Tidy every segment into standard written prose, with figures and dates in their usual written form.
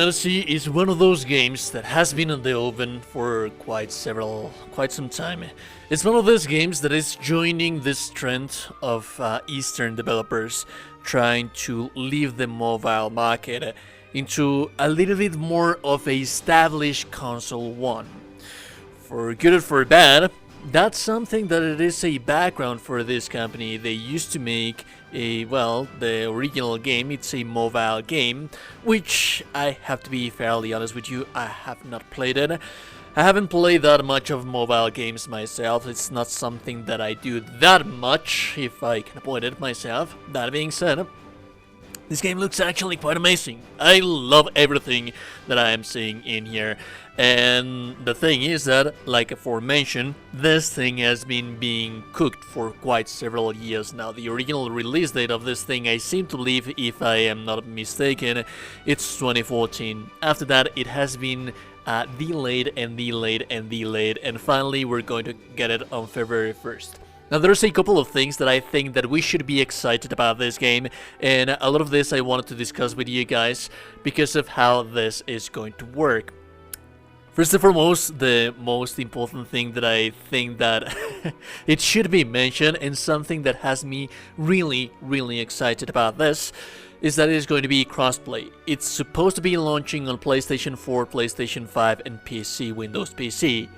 Fantasy is one of those games that has been in the oven for quite some time. It's one of those games that is joining this trend of Eastern developers trying to leave the mobile market into a little bit more of a established console one. For good or for bad, that's something that it is a background for this company. They used to make the original game, it's a mobile game, which I have to be fairly honest with you, I have not played it. I haven't played that much of mobile games myself. It's not something that I do that much, if I can avoid it myself. That being said, this game looks actually quite amazing. I love everything that I am seeing in here. And the thing is that, like aforementioned, this thing has been being cooked for quite several years now. The original release date of this thing, I seem to believe, if I am not mistaken, it's 2014. After that, it has been delayed and delayed and delayed, and finally we're going to get it on February 1st. Now, there's a couple of things that I think that we should be excited about this game, and a lot of this I wanted to discuss with you guys because of how this is going to work. First and foremost, the most important thing that I think that it should be mentioned, and something that has me really excited about this, is that it is going to be crossplay. It's supposed to be launching on PlayStation 4, PlayStation 5 and PC, Windows PC.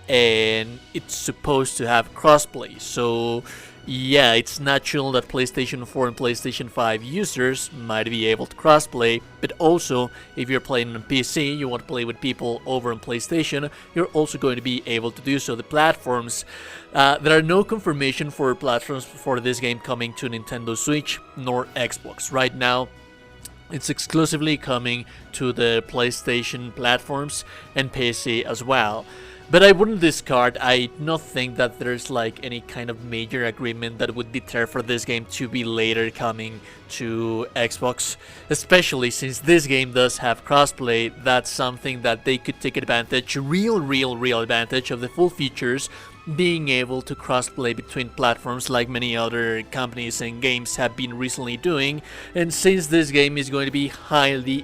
And it's supposed to have crossplay, so yeah, it's natural that PlayStation 4 and PlayStation 5 users might be able to crossplay, but also if you're playing on PC, you want to play with people over on PlayStation, you're also going to be able to do so. The platforms, there are no confirmation for platforms for this game coming to Nintendo Switch nor Xbox. Right now, it's exclusively coming to the PlayStation platforms and PC as well. But I wouldn't discard, I don't think that there's like any kind of major agreement that would deter for this game to be later coming to Xbox, especially since this game does have crossplay. That's something that they could take advantage, real advantage of the full features, being able to crossplay between platforms like many other companies and games have been recently doing. And since this game is going to be highly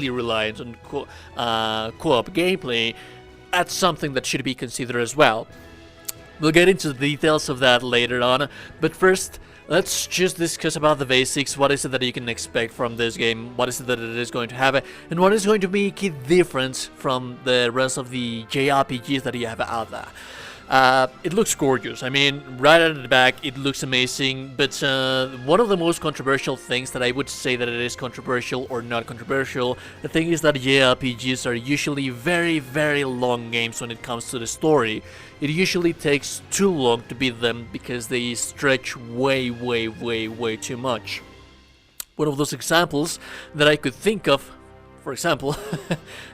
reliant on co-op gameplay, that's something that should be considered as well. We'll get into the details of that later on, but first, let's just discuss about the basics. What is it that you can expect from this game? What is it that it is going to have? And what is going to make it different from the rest of the JRPGs that you have out there? It looks gorgeous. I mean, right out of the back, it looks amazing, but one of the most controversial things that I would say that it is controversial or not controversial, the thing is that JRPGs are usually very long games when it comes to the story. It usually takes too long to beat them because they stretch way too much. One of those examples that I could think of, for example,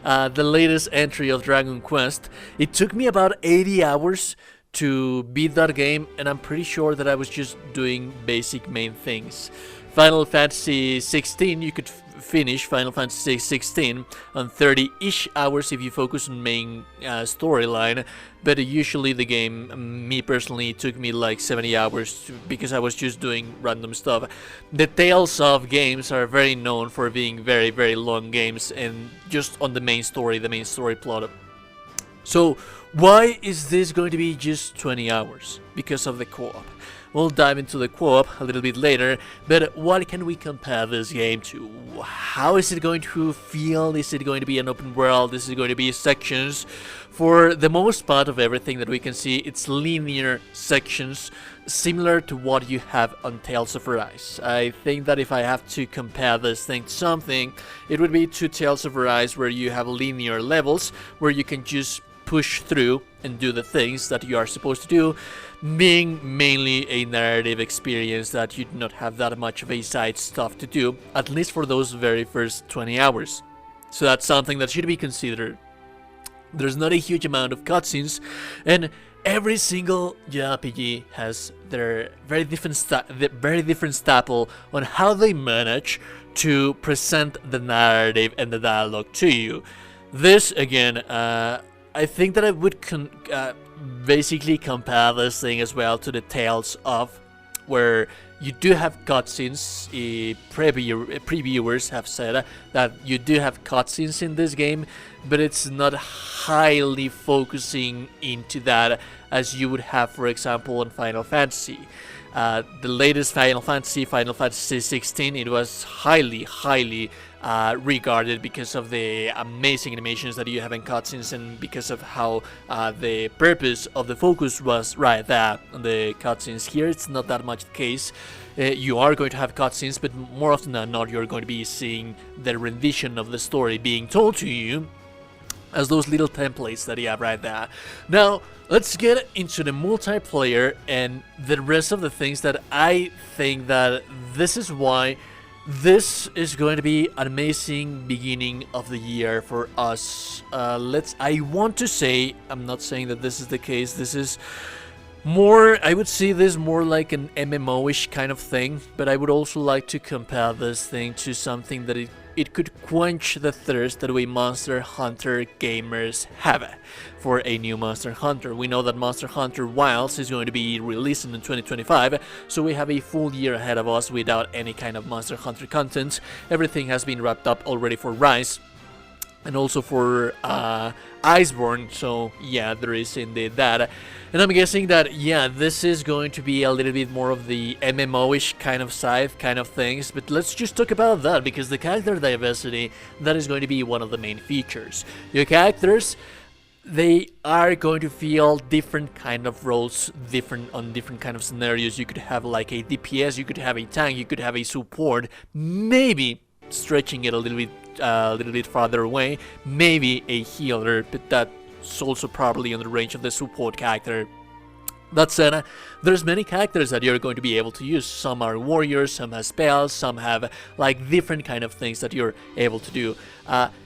the latest entry of Dragon Quest, it took me about 80 hours to beat that game, and I'm pretty sure that I was just doing basic main things. Final Fantasy 16, you could finish Final Fantasy 16 on 30-ish hours if you focus on main storyline, but usually the game, me personally, took me like 70 hours because I was just doing random stuff. The Tales of games are very known for being very long games and just on the main story plot. So why is this going to be just 20 hours? Because of the co-op. We'll dive into the co-op a little bit later, but what can we compare this game to? How is it going to feel? Is it going to be an open world? Is it going to be sections? For the most part of everything that we can see, it's linear sections, similar to what you have on Tales of Arise. I think that if I have to compare this thing to something, it would be to Tales of Arise, where you have linear levels, where you can just push through and do the things that you are supposed to do, being mainly a narrative experience that you do not have that much of a side stuff to do, at least for those very first 20 hours. So that's something that should be considered. There's not a huge amount of cutscenes, and every single JRPG has their very different staple on how they manage to present the narrative and the dialogue to you. This, again, I think that I would basically compare this thing as well to the Tales of, where you do have cutscenes. Previewers have said that you do have cutscenes in this game, but it's not highly focusing into that as you would have, for example, in Final Fantasy. The latest Final Fantasy 16, it was highly regarded because of the amazing animations that you have in cutscenes, and because of how the purpose of the focus was right there on the cutscenes. Here it's not that much the case. You are going to have cutscenes, but more often than not you're going to be seeing the rendition of the story being told to you as those little templates that you have right there. Now, let's get into the multiplayer and the rest of the things that I think that this is why this is going to be an amazing beginning of the year for us. I want to say, I'm not saying that this is the case, this is more, I would see this more like an MMO-ish kind of thing, but I would also like to compare this thing to something that it could quench the thirst that we Monster Hunter gamers have for a new Monster Hunter. We know that Monster Hunter Wilds is going to be releasing in 2025, so we have a full year ahead of us without any kind of Monster Hunter content. Everything has been wrapped up already for Rise, and also for Iceborne, so yeah, there is indeed that. And I'm guessing that, yeah, this is going to be a little bit more of the MMO-ish kind of side, kind of things, but let's just talk about that, because the character diversity, that is going to be one of the main features. Your characters, they are going to feel different kind of roles, different kind of scenarios. You could have like a DPS, you could have a tank, you could have a support, maybe stretching it a little bit farther away, maybe a healer, but that's also probably on the range of the support character. That said, there's many characters that you're going to be able to use. Some are warriors, some have spells, some have like different kind of things that you're able to do.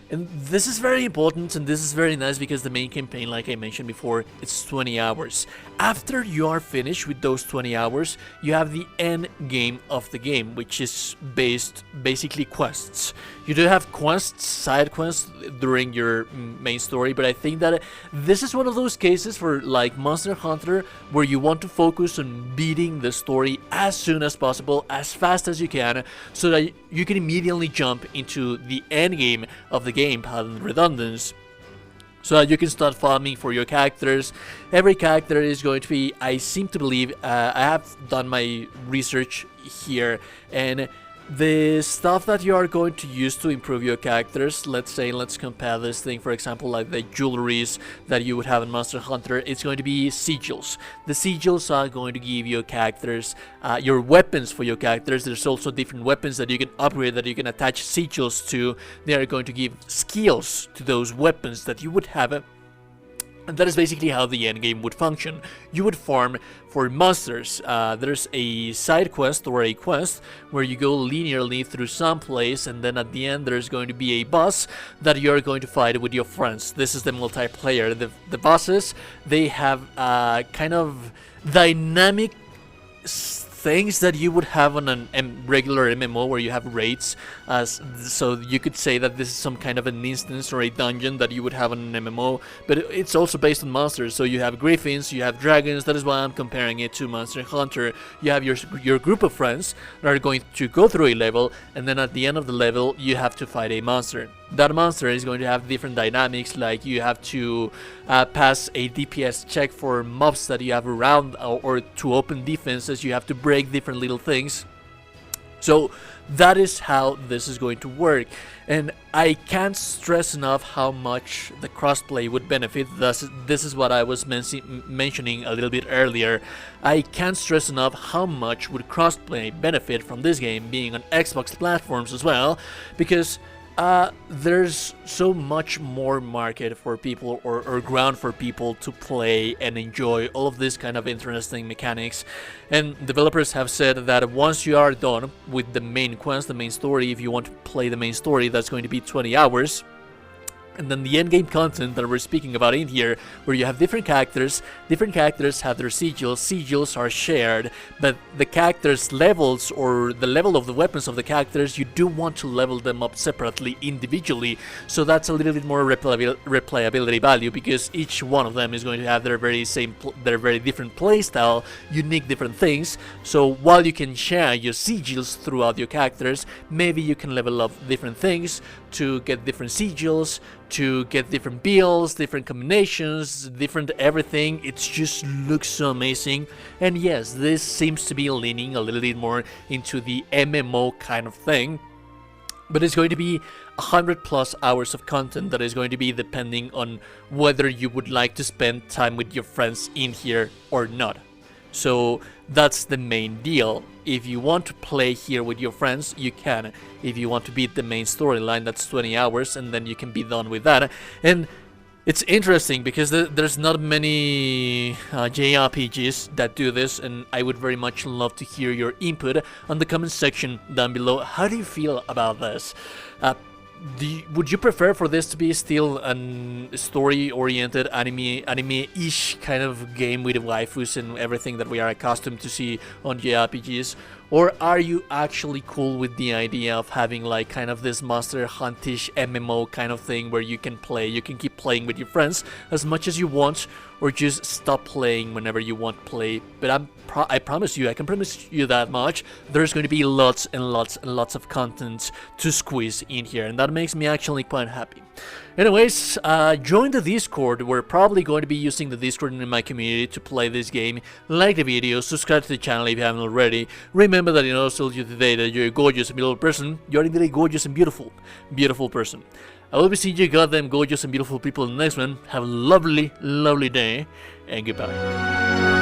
And this is very important, and this is very nice, because the main campaign, like I mentioned before, it's 20 hours. After you are finished with those 20 hours, you have the end game of the game, which is basically quests. You do have quests, side quests during your main story, but I think that this is one of those cases for like Monster Hunter where you want to focus on beating the story as soon as possible, as fast as you can, so that you can immediately jump into the end game of the game, pardon redundance, so that you can start farming for your characters. Every character is going to be, I seem to believe, I have done my research here, and the stuff that you are going to use to improve your characters, let's compare this thing, for example, like the jewelries that you would have in Monster Hunter, it's going to be sigils. The sigils are going to give your characters, your weapons for your characters. There's also different weapons that you can upgrade, that you can attach sigils to. They are going to give skills to those weapons that you would have. And that is basically how the endgame would function. You would farm for monsters. There's a side quest or a quest where you go linearly through some place, and then at the end there's going to be a boss that you're going to fight with your friends. This is the multiplayer. The bosses, they have kind of dynamic things that you would have on a regular MMO where you have raids, so you could say that this is some kind of an instance or a dungeon that you would have on an MMO, but it's also based on monsters. So you have griffins, you have dragons. That is why I'm comparing it to Monster Hunter. You have your group of friends that are going to go through a level, and then at the end of the level you have to fight a monster. That monster is going to have different dynamics, like you have to pass a DPS check for mobs that you have around, or to open defenses you have to break different little things. So that is how this is going to work, and I can't stress enough how much the crossplay would benefit. This is what I was mentioning a little bit earlier. I can't stress enough how much would crossplay benefit from this game being on Xbox platforms as well, because there's so much more market for people, or ground for people to play and enjoy all of this kind of interesting mechanics. And developers have said that once you are done with the main quest, the main story, if you want to play the main story, that's going to be 20 hours. And then the endgame content that we're speaking about in here, where you have different characters have their sigils are shared, but the characters' levels, or the level of the weapons of the characters, you do want to level them up separately, individually, so that's a little bit more replayability value, because each one of them is going to have their very different playstyle, unique different things. So while you can share your sigils throughout your characters, maybe you can level up different things to get different sigils, to get different builds, different combinations, different everything. It just looks so amazing. And yes, this seems to be leaning a little bit more into the MMO kind of thing, but it's going to be 100+ hours of content that is going to be depending on whether you would like to spend time with your friends in here or not. So that's the main deal. If you want to play here with your friends, you can. If you want to beat the main storyline, that's 20 hours, and then you can be done with that. And it's interesting because there's not many JRPGs that do this, and I would very much love to hear your input on the comment section down below. How do you feel about this? Would you prefer for this to be still a story-oriented anime-ish kind of game with waifus and everything that we are accustomed to see on JRPGs? Or are you actually cool with the idea of having like kind of this Monster Huntish MMO kind of thing where you can keep playing with your friends as much as you want, or just stop playing whenever you want to play? But I can promise you that much, there's going to be lots and lots and lots of content to squeeze in here, and that makes me actually quite happy. Anyways, join the Discord. We're probably going to be using the Discord in my community to play this game. Like the video, subscribe to the channel if you haven't already. Remember that in order to tell you today that you're a gorgeous and beautiful person, you're indeed a gorgeous and beautiful person. I will be seeing you goddamn gorgeous and beautiful people in the next one. Have a lovely, lovely day, and goodbye.